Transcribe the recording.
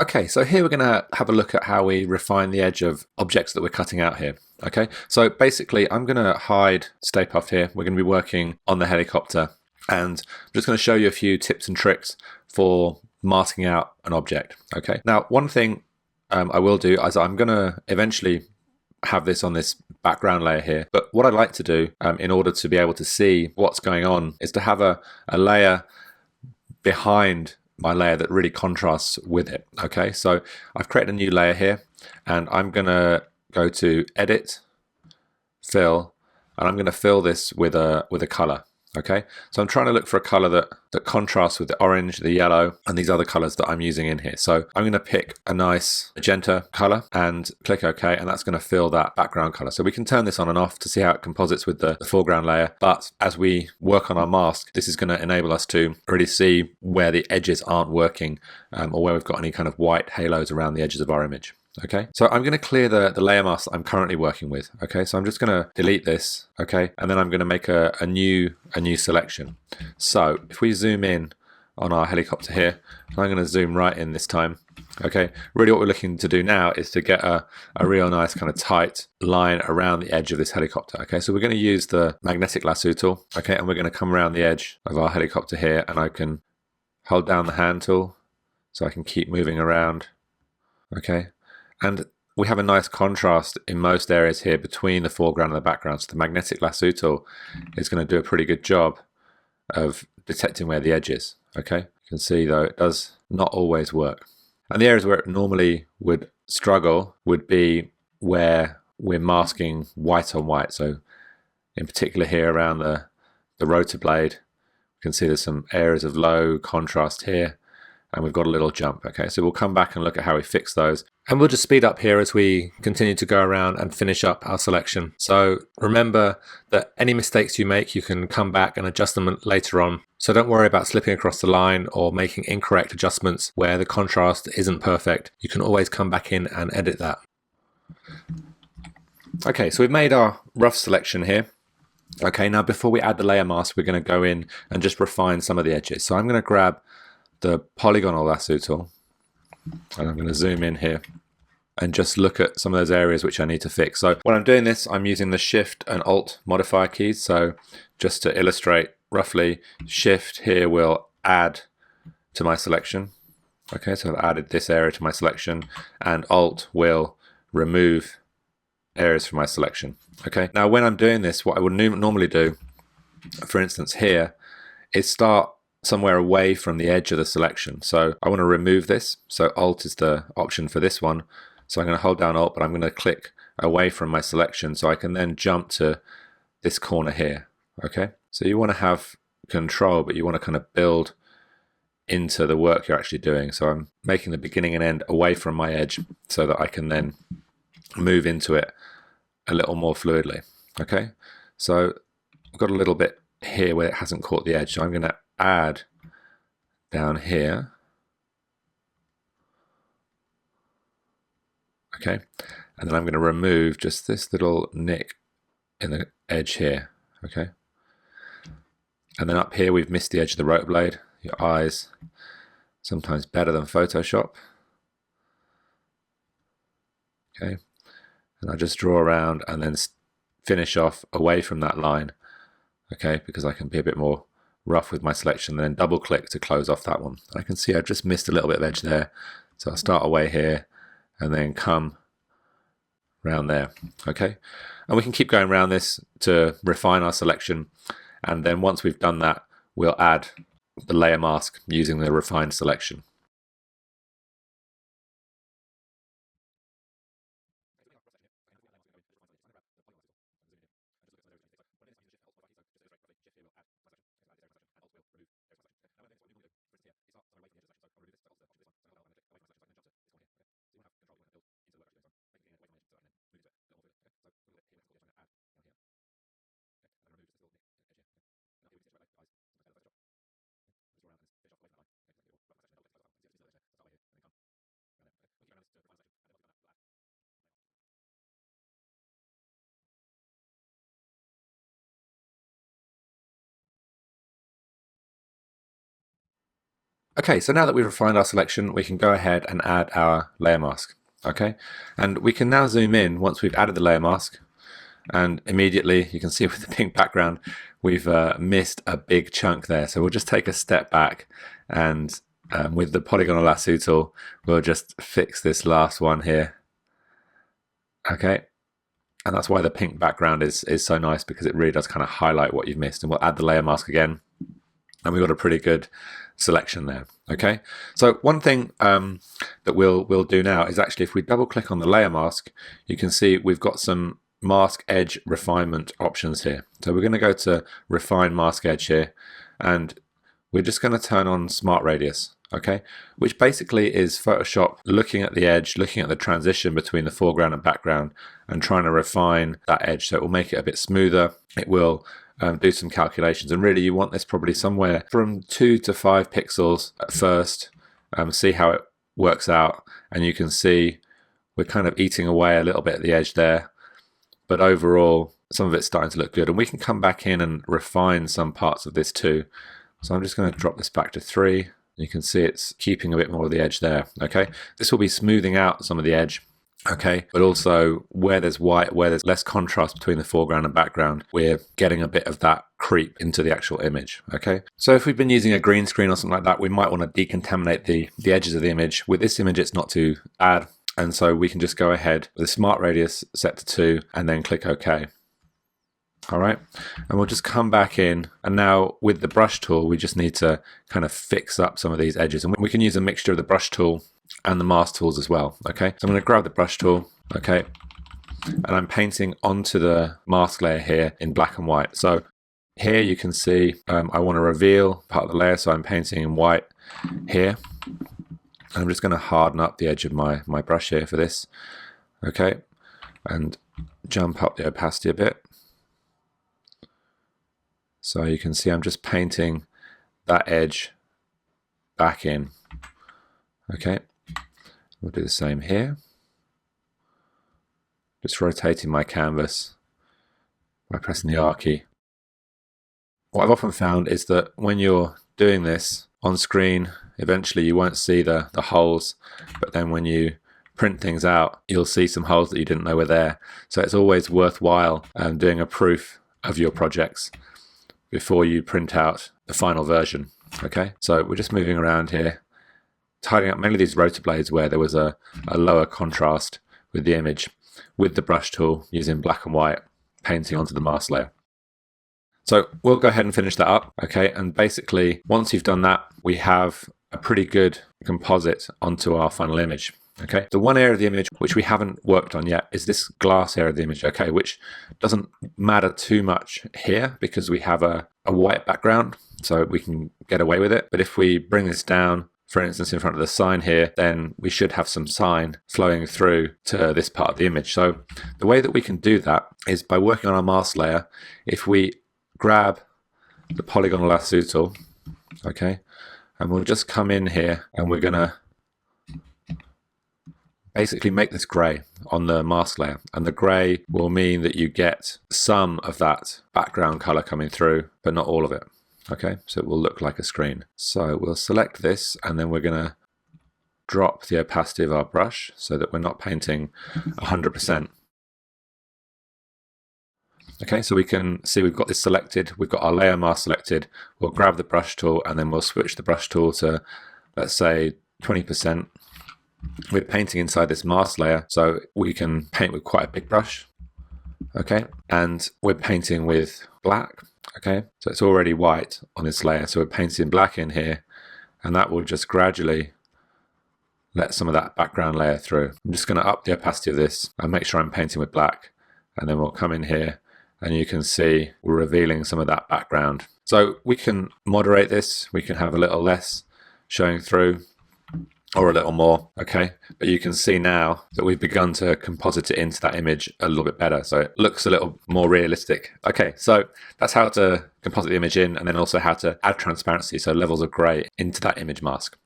Okay, so here we're going to have a look at how we refine the edge of objects that we're cutting out here. Okay, so basically I'm going to hide Stay Puft here. We're going to be working on the helicopter, and I'm just going to show you a few tips and tricks for masking out an object. Okay, now one thing I will do is I'm going to eventually have this on this background layer here, but what I'd like to do in order to be able to see what's going on is to have a layer behind my layer that really contrasts with it. Okay, so I've created a new layer here, and I'm going to go to Edit, Fill, and I'm going to fill this with a color. Okay, so I'm trying to look for a color that contrasts with the orange, the yellow, and these other colors that I'm using in here. So I'm going to pick a nice magenta color and click OK, and that's going to fill that background color. So we can turn this on and off to see how it composites with the foreground layer. But as we work on our mask, this is going to enable us to really see where the edges aren't working, or where we've got any kind of white halos around the edges of our image. Okay, so I'm going to clear the layer mask that I'm currently working with. Okay, so I'm just going to delete this. Okay, and then I'm going to make a new selection. So if we zoom in on our helicopter here, I'm going to zoom right in this time. Okay, really what we're looking to do now is to get a real nice kind of tight line around the edge of this helicopter. Okay, so we're going to use the magnetic lasso tool. Okay, and we're going to come around the edge of our helicopter here, and I can hold down the hand tool so I can keep moving around. Okay, and we have a nice contrast in most areas here between the foreground and the background. So the magnetic lasso tool is going to do a pretty good job of detecting where the edge is. Okay, you can see though it does not always work. And the areas where it normally would struggle would be where we're masking white on white. So in particular here around the rotor blade, you can see there's some areas of low contrast here, and we've got a little jump. Okay, so we'll come back and look at how we fix those. And we'll just speed up here as we continue to go around and finish up our selection. So remember that any mistakes you make, you can come back and adjust them later on. So don't worry about slipping across the line or making incorrect adjustments where the contrast isn't perfect. You can always come back in and edit that. Okay, so we've made our rough selection here. Okay, now before we add the layer mask, we're going to go in and just refine some of the edges. So I'm going to grab the polygonal lasso tool, and I'm going to zoom in here and just look at some of those areas which I need to fix. So when I'm doing this, I'm using the Shift and Alt modifier keys. So just to illustrate roughly, Shift here will add to my selection. Okay, so I've added this area to my selection, and Alt will remove areas from my selection. Okay, now when I'm doing this, what I would normally do, for instance here, is start somewhere away from the edge of the selection. So I want to remove this. So Alt is the option for this one. So I'm going to hold down Alt, but I'm going to click away from my selection so I can then jump to this corner here. Okay, so you want to have control, but you want to kind of build into the work you're actually doing. So I'm making the beginning and end away from my edge so that I can then move into it a little more fluidly. Okay, so I've got a little bit here where it hasn't caught the edge, so I'm going to add down here. Okay, and then I'm going to remove just this little nick in the edge here. Okay, and then up here we've missed the edge of the rotor blade. Your eyes sometimes better than Photoshop. Okay, and I just draw around and then finish off away from that line. Okay, because I can be a bit more rough with my selection, and then double click to close off that one. I can see I've just missed a little bit of edge there, so I'll start away here and then come around there. Okay, and we can keep going around this to refine our selection, and then once we've done that, we'll add the layer mask using the refined selection. Okay, so now that we've refined our selection, we can go ahead and add our layer mask. Okay, and we can now zoom in once we've added the layer mask, and immediately you can see with the pink background, we've missed a big chunk there. So we'll just take a step back, and with the polygonal lasso tool, we'll just fix this last one here. Okay, and that's why the pink background is so nice, because it really does kind of highlight what you've missed. And we'll add the layer mask again, and we've got a pretty good selection there. Okay, so one thing that we'll do now is actually, if we double click on the layer mask, you can see we've got some mask edge refinement options here. So we're going to go to refine mask edge here, and we're just going to turn on smart radius. Okay, which basically is Photoshop looking at the edge, looking at the transition between the foreground and background, and trying to refine that edge. So it will make it a bit smoother. It will do some calculations, and really you want this probably somewhere from 2 to 5 pixels at first. See how it works out, and you can see we're kind of eating away a little bit at the edge there, but overall some of it's starting to look good, and we can come back in and refine some parts of this too. So I'm just going to drop this back to 3. You can see it's keeping a bit more of the edge there. Okay, this will be smoothing out some of the edge. Okay, but also where there's white, where there's less contrast between the foreground and background, we're getting a bit of that creep into the actual image. Okay, so if we've been using a green screen or something like that, we might want to decontaminate the edges of the image. With this image, it's not too bad, and so we can just go ahead with the smart radius set to 2 and then click OK. All right, and we'll just come back in, and now with the brush tool, we just need to kind of fix up some of these edges, and we can use a mixture of the brush tool and the mask tools as well. Okay, so I'm going to grab the brush tool, okay, and I'm painting onto the mask layer here in black and white. So here you can see I want to reveal part of the layer, so I'm painting in white here. And I'm just going to harden up the edge of my brush here for this, okay, and jump up the opacity a bit. So you can see I'm just painting that edge back in. Okay, we'll do the same here. Just rotating my canvas by pressing the R key. What I've often found is that when you're doing this on screen, eventually you won't see the holes, but then when you print things out, you'll see some holes that you didn't know were there. So it's always worthwhile doing a proof of your projects before you print out the final version. Okay, so we're just moving around here, tidying up mainly these rotor blades where there was a lower contrast with the image, with the brush tool using black and white, painting onto the mask layer. So we'll go ahead and finish that up. Okay, and basically once you've done that, we have a pretty good composite onto our final image. Okay, the one area of the image which we haven't worked on yet is this glass area of the image, okay, which doesn't matter too much here because we have a white background, so we can get away with it. But if we bring this down, for instance, in front of the sign here, then we should have some sign flowing through to this part of the image. So the way that we can do that is by working on our mask layer. If we grab the polygonal lasso tool, okay, and we'll just come in here and we're going to basically make this grey on the mask layer, and the grey will mean that you get some of that background colour coming through, but not all of it. Okay, so it will look like a screen. So we'll select this, and then we're going to drop the opacity of our brush so that we're not painting 100%. Okay, so we can see we've got this selected, we've got our layer mask selected. We'll grab the brush tool and then we'll switch the brush tool to, let's say, 20%. We're painting inside this mask layer, so we can paint with quite a big brush. Okay, and we're painting with black. Okay, so it's already white on this layer, so we're painting black in here, and that will just gradually let some of that background layer through. I'm just going to up the opacity of this and make sure I'm painting with black, and then we'll come in here and you can see we're revealing some of that background. So we can moderate this, we can have a little less showing through or a little more, okay? But you can see now that we've begun to composite it into that image a little bit better, so it looks a little more realistic. Okay, so that's how to composite the image in, and then also how to add transparency, so levels of grey into that image mask.